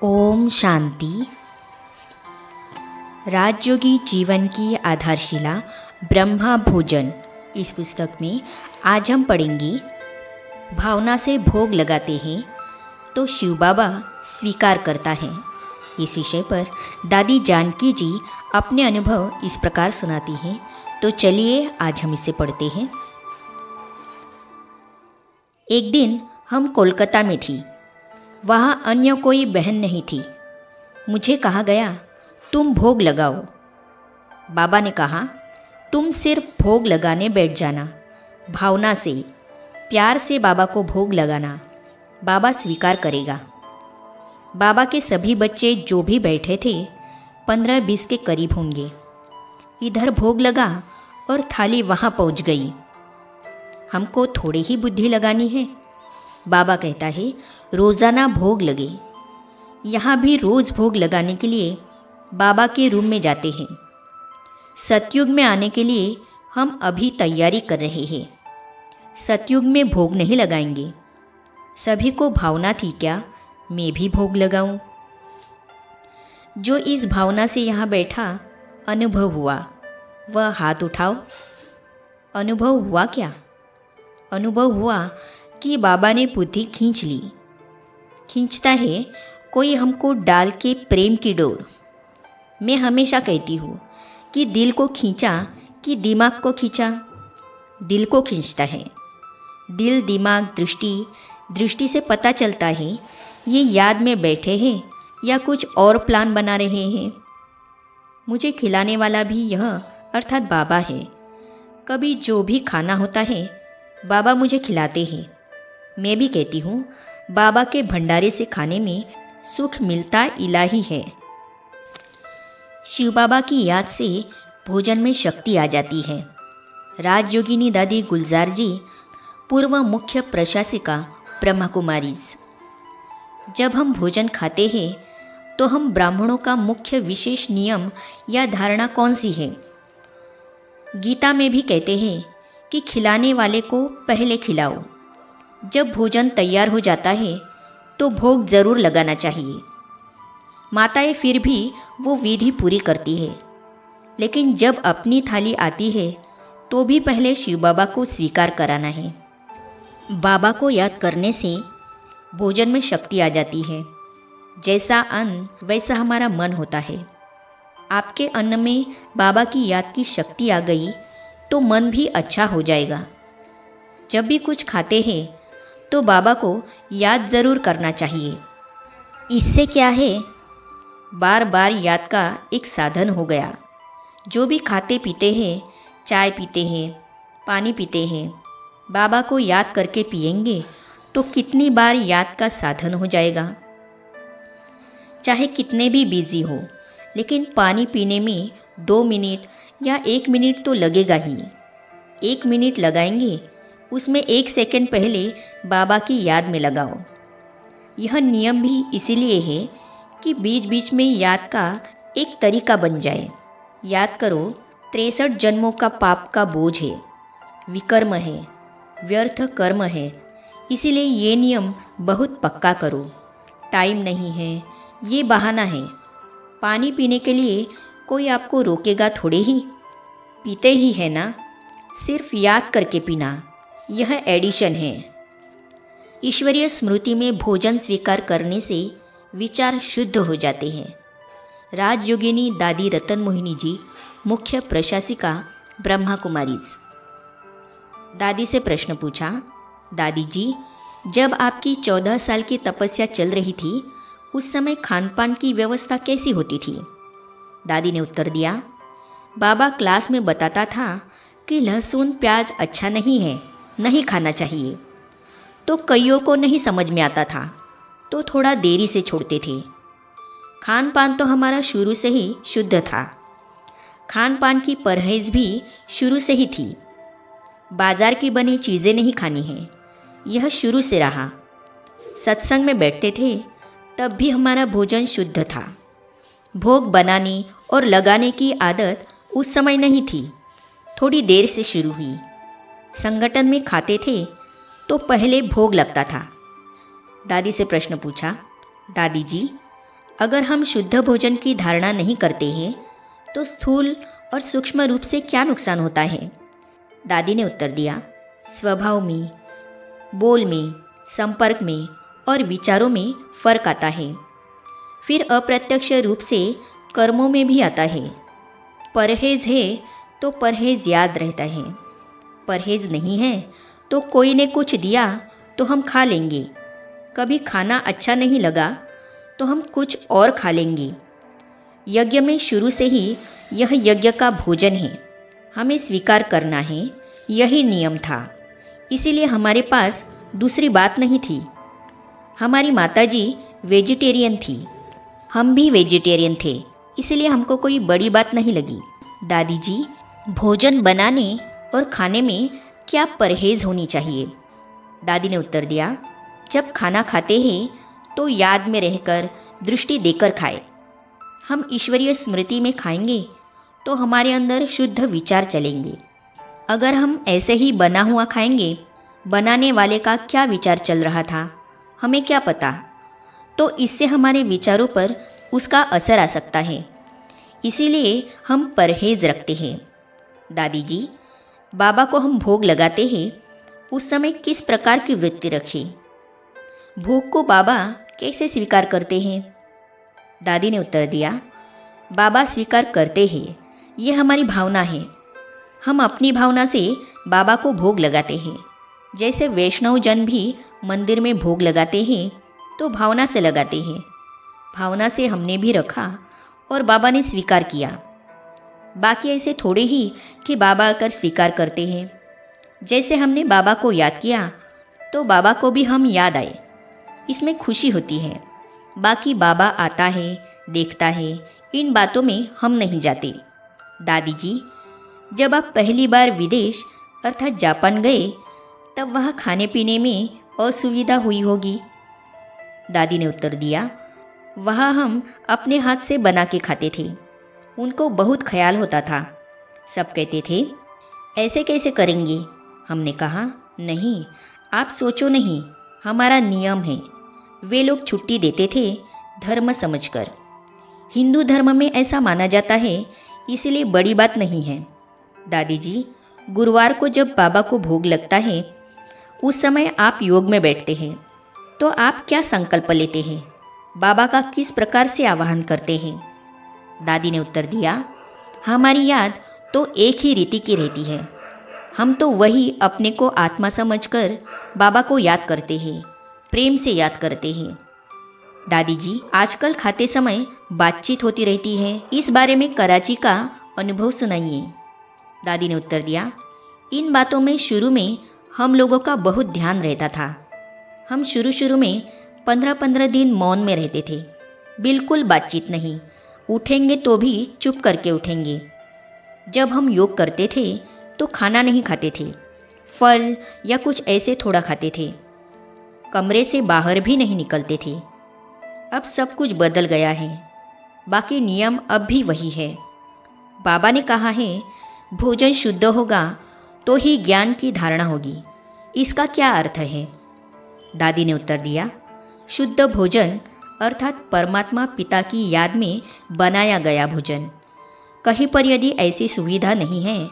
ओम शांति। राजयोगी जीवन की आधारशिला ब्रह्मा भोजन, इस पुस्तक में आज हम पढ़ेंगे भावना से भोग लगाते हैं तो शिव बाबा स्वीकार करता है। इस विषय पर दादी जानकी जी अपने अनुभव इस प्रकार सुनाती हैं, तो चलिए आज हम इसे पढ़ते हैं। एक दिन हम कोलकाता में थी। वहाँ अन्य कोई बहन नहीं थी। मुझे कहा गया, तुम भोग लगाओ। बाबा ने कहा, तुम सिर्फ भोग लगाने बैठ जाना, भावना से, प्यार से बाबा को भोग लगाना, बाबा स्वीकार करेगा। बाबा के सभी बच्चे जो भी बैठे थे 15-20 के करीब होंगे। इधर भोग लगा और थाली वहाँ पहुँच गई। हमको थोड़ी ही बुद्धि लगानी है। बाबा कहता है, रोज़ाना भोग लगे। यहाँ भी रोज़ भोग लगाने के लिए बाबा के रूम में जाते हैं। सतयुग में आने के लिए हम अभी तैयारी कर रहे हैं। सतयुग में भोग नहीं लगाएंगे। सभी को भावना थी क्या मैं भी भोग लगाऊं? जो इस भावना से यहाँ बैठा अनुभव हुआ वह हाथ उठाओ। अनुभव हुआ क्या? अनुभव हुआ कि बाबा ने बुद्धि खींच ली। खींचता है कोई हमको डाल के प्रेम की डोर। मैं हमेशा कहती हूँ कि दिल को खींचा कि दिमाग को खींचा। दिल को खींचता है। दिल, दिमाग, दृष्टि से पता चलता है ये याद में बैठे हैं या कुछ और प्लान बना रहे हैं। मुझे खिलाने वाला भी यह अर्थात बाबा है। कभी जो भी खाना होता है बाबा मुझे खिलाते हैं। मैं भी कहती हूँ बाबा के भंडारे से खाने में सुख मिलता इलाही है। शिव बाबा की याद से भोजन में शक्ति आ जाती है। राजयोगिनी दादी गुलजार जी, पूर्व मुख्य प्रशासिका ब्रह्मा कुमारीज। जब हम भोजन खाते हैं तो हम ब्राह्मणों का मुख्य विशेष नियम या धारणा कौन सी है? गीता में भी कहते हैं कि खिलाने वाले को पहले खिलाओ। जब भोजन तैयार हो जाता है तो भोग जरूर लगाना चाहिए। माताएं फिर भी वो विधि पूरी करती है, लेकिन जब अपनी थाली आती है तो भी पहले शिव बाबा को स्वीकार कराना है। बाबा को याद करने से भोजन में शक्ति आ जाती है। जैसा अन्न वैसा हमारा मन होता है। आपके अन्न में बाबा की याद की शक्ति आ गई तो मन भी अच्छा हो जाएगा। जब भी कुछ खाते हैं तो बाबा को याद ज़रूर करना चाहिए। इससे क्या है, बार बार याद का एक साधन हो गया। जो भी खाते पीते हैं, चाय पीते हैं, पानी पीते हैं, बाबा को याद करके पिएंगे तो कितनी बार याद का साधन हो जाएगा। चाहे कितने भी बिजी हो, लेकिन पानी पीने में 2 मिनट या 1 मिनट तो लगेगा ही। 1 मिनट लगाएंगे, उसमें 1 सेकंड पहले बाबा की याद में लगाओ। यह नियम भी इसीलिए है कि बीच बीच में याद का एक तरीका बन जाए। याद करो, 63 जन्मों का पाप का बोझ है, विकर्म है, व्यर्थ कर्म है। इसीलिए ये नियम बहुत पक्का करो। टाइम नहीं है, ये बहाना है। पानी पीने के लिए कोई आपको रोकेगा थोड़े ही, पीते ही है ना। सिर्फ याद करके पीना, यह एडिशन है। ईश्वरीय स्मृति में भोजन स्वीकार करने से विचार शुद्ध हो जाते हैं। राजयोगिनी दादी रतन मोहिनी जी, मुख्य प्रशासिका ब्रह्मा कुमारीज। दादी से प्रश्न पूछा, दादी जी, जब आपकी 14 साल की तपस्या चल रही थी उस समय खान पान की व्यवस्था कैसी होती थी? दादी ने उत्तर दिया, बाबा क्लास में बताता था कि लहसुन प्याज अच्छा नहीं है, नहीं खाना चाहिए। तो कईयों को नहीं समझ में आता था तो थोड़ा देरी से छोड़ते थे। खान पान तो हमारा शुरू से ही शुद्ध था। खान पान की परहेज भी शुरू से ही थी। बाजार की बनी चीज़ें नहीं खानी हैं, यह शुरू से रहा। सत्संग में बैठते थे तब भी हमारा भोजन शुद्ध था। भोग बनाने और लगाने की आदत उस समय नहीं थी, थोड़ी देर से शुरू हुई। संगठन में खाते थे तो पहले भोग लगता था। दादी से प्रश्न पूछा, दादी जी, अगर हम शुद्ध भोजन की धारणा नहीं करते हैं तो स्थूल और सूक्ष्म रूप से क्या नुकसान होता है? दादी ने उत्तर दिया, स्वभाव में, बोल में, संपर्क में और विचारों में फर्क आता है। फिर अप्रत्यक्ष रूप से कर्मों में भी आता है। परहेज है तो परहेज याद रहता है, परहेज नहीं है तो कोई ने कुछ दिया तो हम खा लेंगे, कभी खाना अच्छा नहीं लगा तो हम कुछ और खा लेंगे। यज्ञ में शुरू से ही यह यज्ञ का भोजन है, हमें स्वीकार करना है, यही नियम था। इसीलिए हमारे पास दूसरी बात नहीं थी। हमारी माताजी वेजिटेरियन थी, हम भी वेजिटेरियन थे, इसलिए हमको कोई बड़ी बात नहीं लगी। दादी जी, भोजन बनाने और खाने में क्या परहेज होनी चाहिए? दादी ने उत्तर दिया, जब खाना खाते हैं तो याद में रहकर दृष्टि देकर खाए। हम ईश्वरीय स्मृति में खाएंगे तो हमारे अंदर शुद्ध विचार चलेंगे। अगर हम ऐसे ही बना हुआ खाएंगे, बनाने वाले का क्या विचार चल रहा था हमें क्या पता, तो इससे हमारे विचारों पर उसका असर आ सकता है। इसीलिए हम परहेज रखते हैं। दादी जी, बाबा को हम भोग लगाते हैं, उस समय किस प्रकार की वृत्ति रखें? भोग को बाबा कैसे स्वीकार करते हैं? दादी ने उत्तर दिया, बाबा स्वीकार करते हैं, ये हमारी भावना है। हम अपनी भावना से बाबा को भोग लगाते हैं। जैसे वैष्णव जन भी मंदिर में भोग लगाते हैं तो भावना से लगाते हैं। भावना से हमने भी रखा और बाबा ने स्वीकार किया। बाकी ऐसे थोड़े ही कि बाबा आकर स्वीकार करते हैं। जैसे हमने बाबा को याद किया तो बाबा को भी हम याद आए, इसमें खुशी होती है। बाकी बाबा आता है, देखता है, इन बातों में हम नहीं जाते। दादी जी, जब आप पहली बार विदेश अर्थात जापान गए तब वहाँ खाने पीने में असुविधा हुई होगी। दादी ने उत्तर दिया, वहाँ हम अपने हाथ से बना के खाते थे। उनको बहुत ख्याल होता था। सब कहते थे, ऐसे कैसे करेंगे? हमने कहा, नहीं, आप सोचो नहीं, हमारा नियम है। वे लोग छुट्टी देते थे धर्म समझकर। हिंदू धर्म में ऐसा माना जाता है, इसलिए बड़ी बात नहीं है। दादी जी, गुरुवार को जब बाबा को भोग लगता है उस समय आप योग में बैठते हैं, तो आप क्या संकल्प लेते हैं? बाबा का किस प्रकार से आवाहन करते हैं? दादी ने उत्तर दिया, हमारी याद तो एक ही रीति की रहती है। हम तो वही अपने को आत्मा समझकर बाबा को याद करते हैं, प्रेम से याद करते हैं। दादी जी, आजकल खाते समय बातचीत होती रहती है, इस बारे में कराची का अनुभव सुनाइए। दादी ने उत्तर दिया, इन बातों में शुरू में हम लोगों का बहुत ध्यान रहता था। हम शुरू में 15-15 दिन मौन में रहते थे, बिल्कुल बातचीत नहीं। उठेंगे तो भी चुप करके उठेंगे। जब हम योग करते थे तो खाना नहीं खाते थे, फल या कुछ ऐसे थोड़ा खाते थे। कमरे से बाहर भी नहीं निकलते थे। अब सब कुछ बदल गया है, बाकी नियम अब भी वही है। बाबा ने कहा है, भोजन शुद्ध होगा तो ही ज्ञान की धारणा होगी। इसका क्या अर्थ है? दादी ने उत्तर दिया, शुद्ध भोजन अर्थात परमात्मा पिता की याद में बनाया गया भोजन। कहीं पर यदि ऐसी सुविधा नहीं है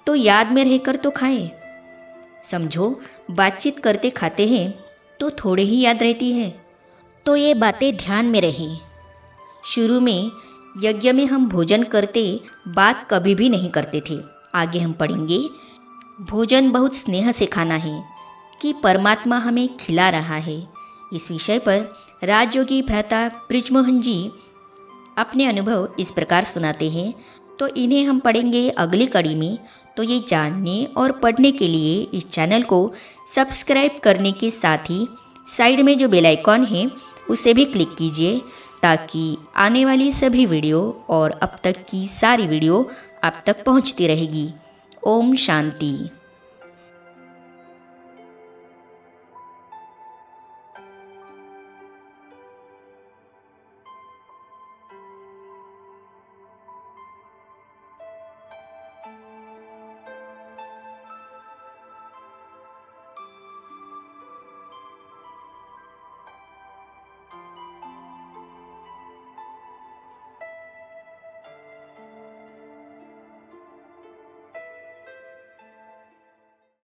तो याद में रहकर तो खाएं। समझो, बातचीत करते खाते हैं तो थोड़े ही याद रहती है, तो ये बातें ध्यान में रहें। शुरू में यज्ञ में हम भोजन करते बात कभी भी नहीं करते थे। आगे हम पढ़ेंगे, भोजन बहुत स्नेह से खाना है कि परमात्मा हमें खिला रहा है। इस विषय पर राजयोगी भ्राता ब्रिजमोहन जी अपने अनुभव इस प्रकार सुनाते हैं, तो इन्हें हम पढ़ेंगे अगली कड़ी में। तो ये जानने और पढ़ने के लिए इस चैनल को सब्सक्राइब करने के साथ ही साइड में जो बेल आइकॉन है उसे भी क्लिक कीजिए, ताकि आने वाली सभी वीडियो और अब तक की सारी वीडियो आप तक पहुंचती रहेगी। ओम शांति।